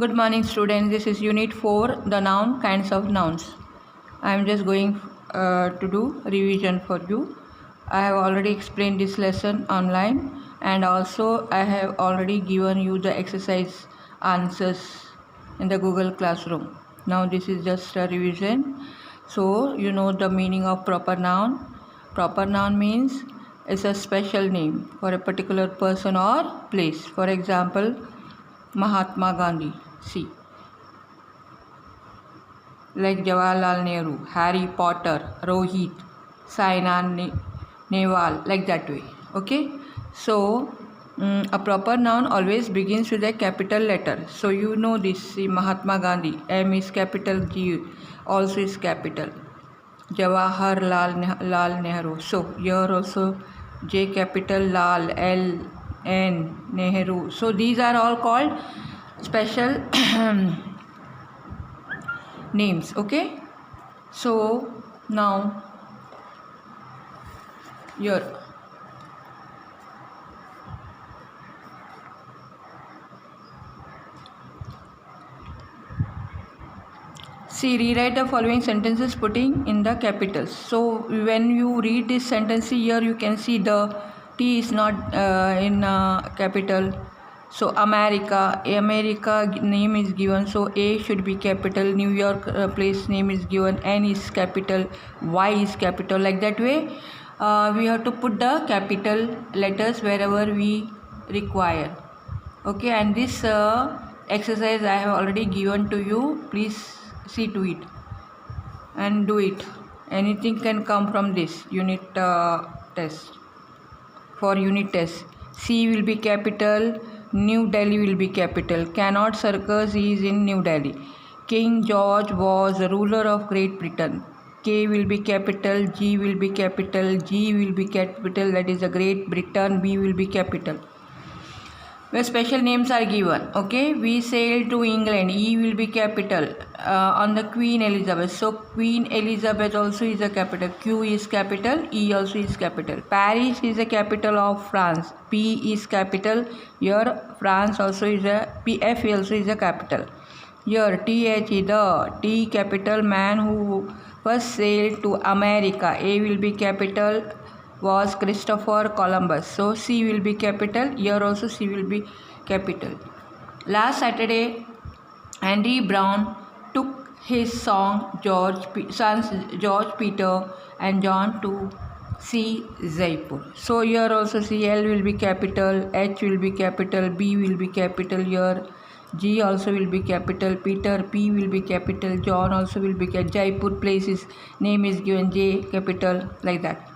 Good morning, students. This is Unit 4, the noun, kinds of nouns. I am just going to do revision for you. I have already explained this lesson online, and also I have already given you the exercise answers in the Google Classroom. Now this is just a revision. So you know the meaning of proper noun. Proper noun means it's a special name for a particular person or place. For example, Mahatma Gandhi. See, like Jawaharlal Nehru, Harry Potter, Rohit, Saina Nehwal, like that way. Okay, so a proper noun always begins with a capital letter. So you know this. See, Mahatma Gandhi, M is capital, G also is capital. Jawaharlal Nehru. So here also J capital, Lal, L, N, Nehru. So these are all called special names. Okay, so now here see, rewrite the following sentences putting in the capitals. So when you read this sentence here, you can see the T is not in capital. So America name is given, so A should be capital. New York place name is given, N is capital, Y is capital. Like that way we have to put the capital letters wherever we require. Okay, and this exercise I have already given to you. Please see to it and do it. Anything can come from this unit test. For unit test, C will be capital, New Delhi will be capital. Cannot Circus is in New Delhi. King George was the ruler of Great Britain. K will be capital, G will be capital, G will be capital, that is a Great Britain. B will be capital. Where special names are given. Okay, we sailed to England. E will be capital on the Queen Elizabeth. So Queen Elizabeth also is a capital. Q is capital. E also is capital. Paris is a capital of France. P is capital. Here France also is a PF also is a capital. Here TH is the T capital. Man who first sailed to America. A will be capital. Was Christopher Columbus. So C will be capital. Here also C will be capital. Last Saturday, Andy Brown took his sons George, Peter and John to see Jaipur. So here also C, L will be capital, H will be capital, B will be capital here. G also will be capital, Peter, P will be capital, John also will be capital, Jaipur places name is given J capital, like that.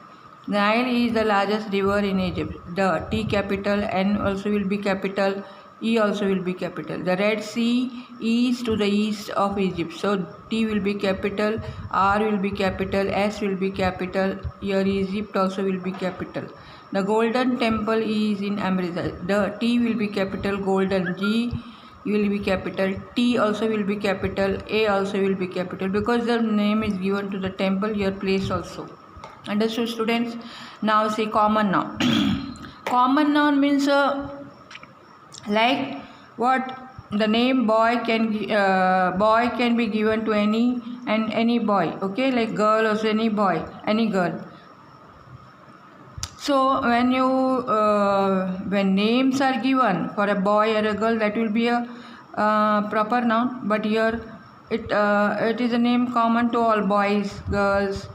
Nile is the largest river in Egypt. The T capital, N also will be capital, E also will be capital. The Red Sea is to the east of Egypt. So T will be capital, R will be capital, S will be capital. Here Egypt also will be capital. The Golden Temple is in Amritsar. The T will be capital, Golden. G will be capital, T also will be capital, A also will be capital, because the name is given to the temple, here place also. Understood, students? Now say common noun. Common noun means like what the name boy can be given to any boy. Okay, like girl also any boy, any girl. So when when names are given for a boy or a girl, that will be a proper noun. But here it is a name common to all boys, girls.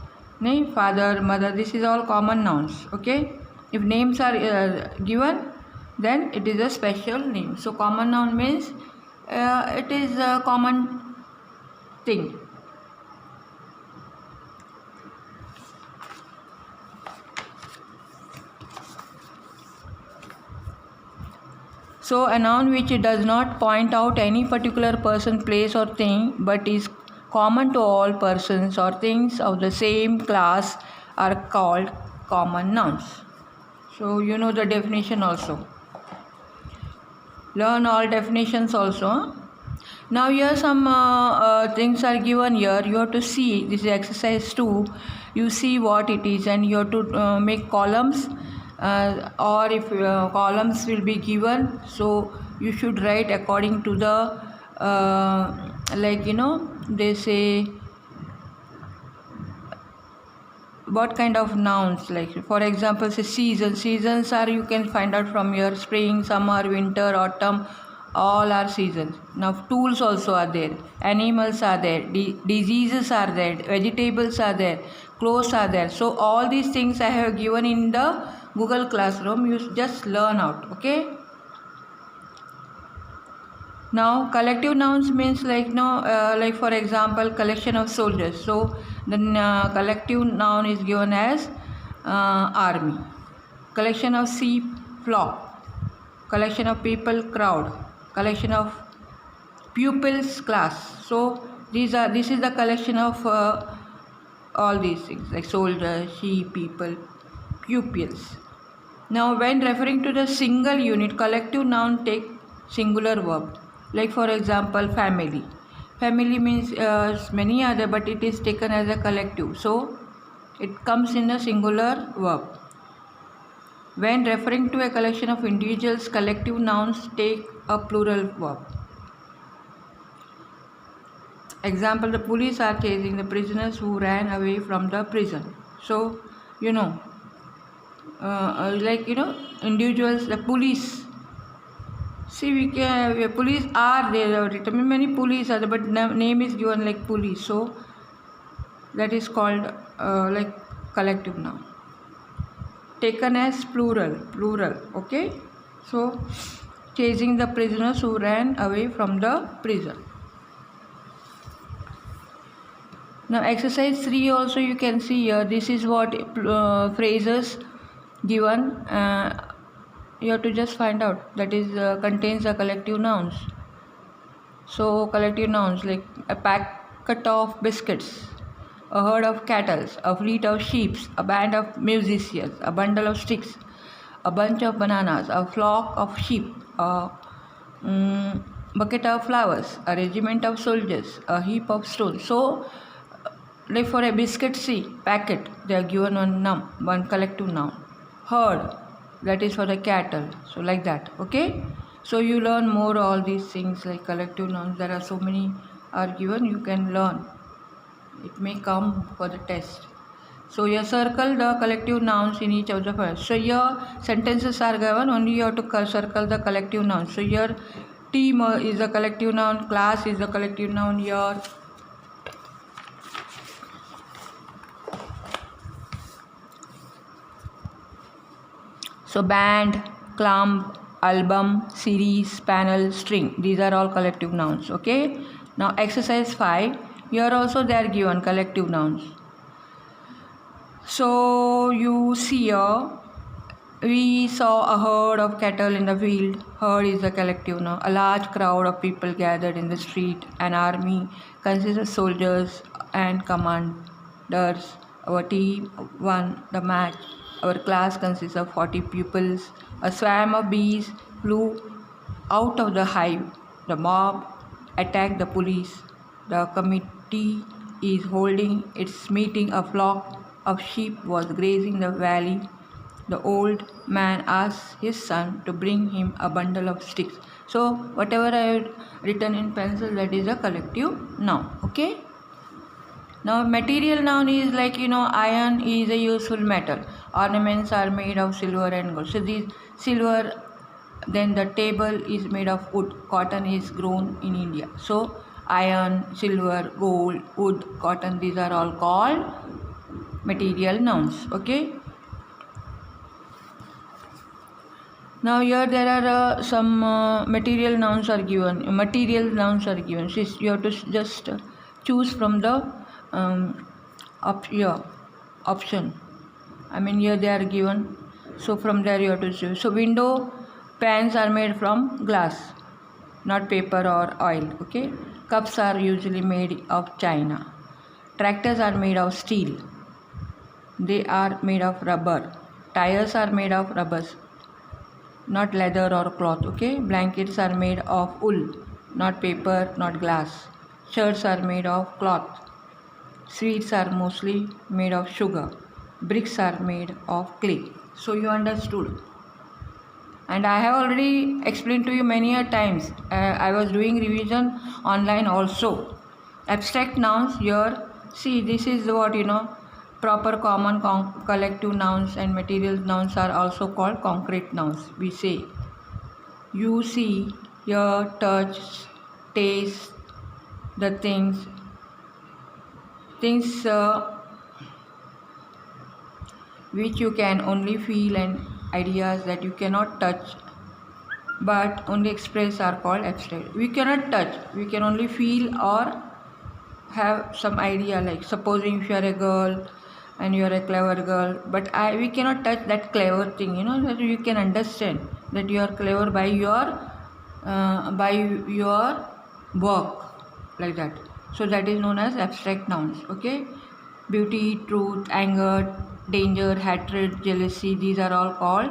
Father, mother, this is all common nouns. Okay, if names are given, then it is a special name. So common noun means it is a common thing. So a noun which does not point out any particular person, place or thing, but is common to all persons or things of the same class are called common nouns. So you know the definition also. Learn all definitions also. Now here some things are given here. You have to see, this is exercise 2. You see what it is and you have to make columns. Or if columns will be given, so you should write according to the like they say what kind of nouns, like for example say seasons are, you can find out from your spring, summer, winter, autumn, all are seasons. Now tools also are there, animals are there, diseases are there, vegetables are there, clothes are there. So all these things I have given in the Google Classroom. You just learn out. Okay. Now collective nouns means like like for example collection of soldiers. So the collective noun is given as army. Collection of sheep, flock. Collection of people, crowd. Collection of pupils, class. So this is the collection of all these things like soldiers, sheep, people, pupils. Now when referring to the single unit, collective noun take singular verb. Like for example family. Family means many other, but it is taken as a collective. So it comes in a singular verb. When referring to a collection of individuals, collective nouns take a plural verb. Example, the police are chasing the prisoners who ran away from the prison. So individuals, the police. See, we can police are there. Many police are there, but name is given like police. So that is called like collective noun. Taken as plural. Okay. So chasing the prisoners who ran away from the prison. Now exercise 3 also you can see here. This is what phrases given. You have to just find out, that is contains the collective nouns. So collective nouns like a packet of biscuits, a herd of cattle, a fleet of sheep, a band of musicians, a bundle of sticks, a bunch of bananas, a flock of sheep, a bucket of flowers, a regiment of soldiers, a heap of stones. So like for a biscuit, see, packet, they are given one collective noun. Herd, that is for the cattle. So like that. Okay. So you learn more all these things like collective nouns. There are so many are given, you can learn. It may come for the test. So you circle the collective nouns in each of the first. So your sentences are given, only you have to circle the collective nouns. So your team is a collective noun, class is a collective noun, your so band, clump, album, series, panel, string. These are all collective nouns. Okay. Now exercise 5. Here also they are given collective nouns. So you see here, we saw a herd of cattle in the field. Herd is a collective noun. A large crowd of people gathered in the street. An army consists of soldiers and commanders. Our team won the match. Our class consists of 40 pupils. A swarm of bees flew out of the hive. The mob attacked the police. The committee is holding its meeting. A flock of sheep was grazing the valley. The old man asked his son to bring him a bundle of sticks. So whatever I have written in pencil, that is a collective noun. Okay. Now material noun is like iron is a useful metal. Ornaments are made of silver and gold. So these silver, then the table is made of wood. Cotton is grown in India. So iron, silver, gold, wood, cotton, these are all called material nouns. Okay. Now here there are some material nouns are given. So you have to just choose from the option. I mean here they are given. So from there you have to choose. So window pans are made from glass, not paper or oil. Okay. Cups are usually made of china. Tractors are made of steel. They are made of rubber. Tires are made of rubbers, not leather or cloth. Okay. Blankets are made of wool, not paper, not glass. Shirts are made of cloth. Sweets are mostly made of sugar. Bricks are made of clay. So you understood. and I have already explained to you many a times. I was doing revision online also. Abstract nouns here, see, this is what proper, common, collective nouns and material nouns are also called concrete nouns. We say you see, hear, touch, taste the things which you can only feel, and ideas that you cannot touch but only express are called abstract. We cannot touch, we can only feel or have some idea, like supposing if you are a girl and you are a clever girl, but we cannot touch that clever thing, that you can understand that you are clever by your work, like that. So that is known as abstract nouns. Okay, beauty, truth, anger, danger, hatred, jealousy, these are all called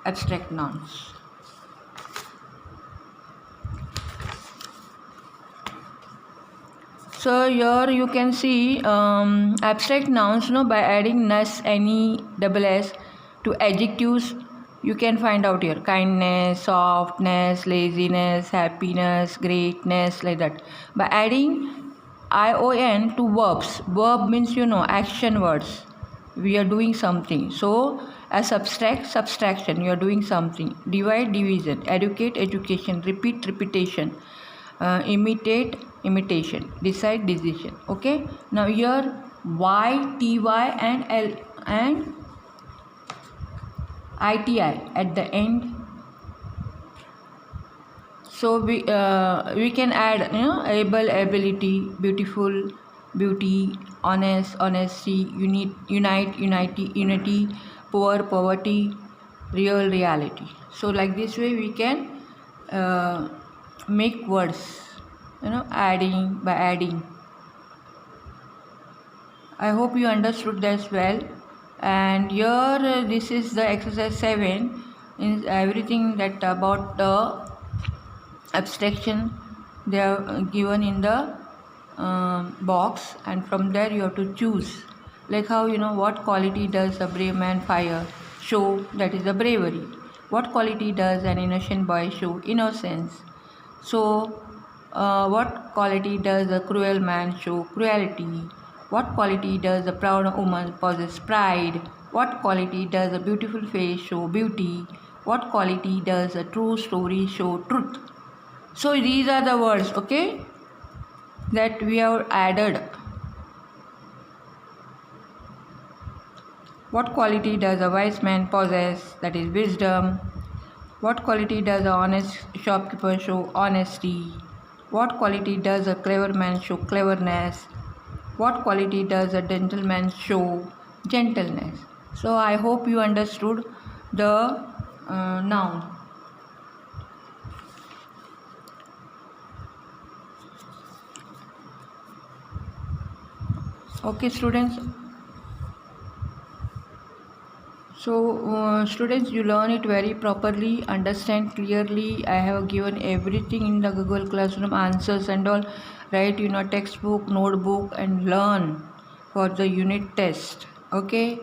abstract nouns. So here you can see abstract nouns, by adding ness, any, double s to adjectives. You can find out here kindness, softness, laziness, happiness, greatness, like that. By adding ion to verbs. Verb means action words. We are doing something. So as subtract, subtraction. You are doing something. Divide, division. Educate, education. Repeat, repetition. Imitate, imitation. Decide, decision. Okay. Now here y, ty and l and iti at the end. So we can add able, ability, beautiful, beauty, honest, honesty, unite, unity, poor, poverty, real, reality. So like this way we can make words, adding by adding. I hope you understood that well. And here this is the exercise 7. In everything that about the abstraction they are given in the box, and from there you have to choose, like how what quality does a brave man fire show, that is the bravery. What quality does an innocent boy show? Innocence. So what quality does a cruel man show? Cruelty. What quality does a proud woman possess? Pride. What quality does a beautiful face show? Beauty. What quality does a true story show? Truth. So these are the words, okay, that we have added. What quality does a wise man possess? That is wisdom. What quality does a honest shopkeeper show? Honesty. What quality does a clever man show? Cleverness. What quality does a gentleman show? Gentleness. So I hope you understood the noun. Okay, students. So students, you learn it very properly, understand clearly. I have given everything in the Google Classroom, answers and all. Write textbook, notebook, and learn for the unit test. Okay.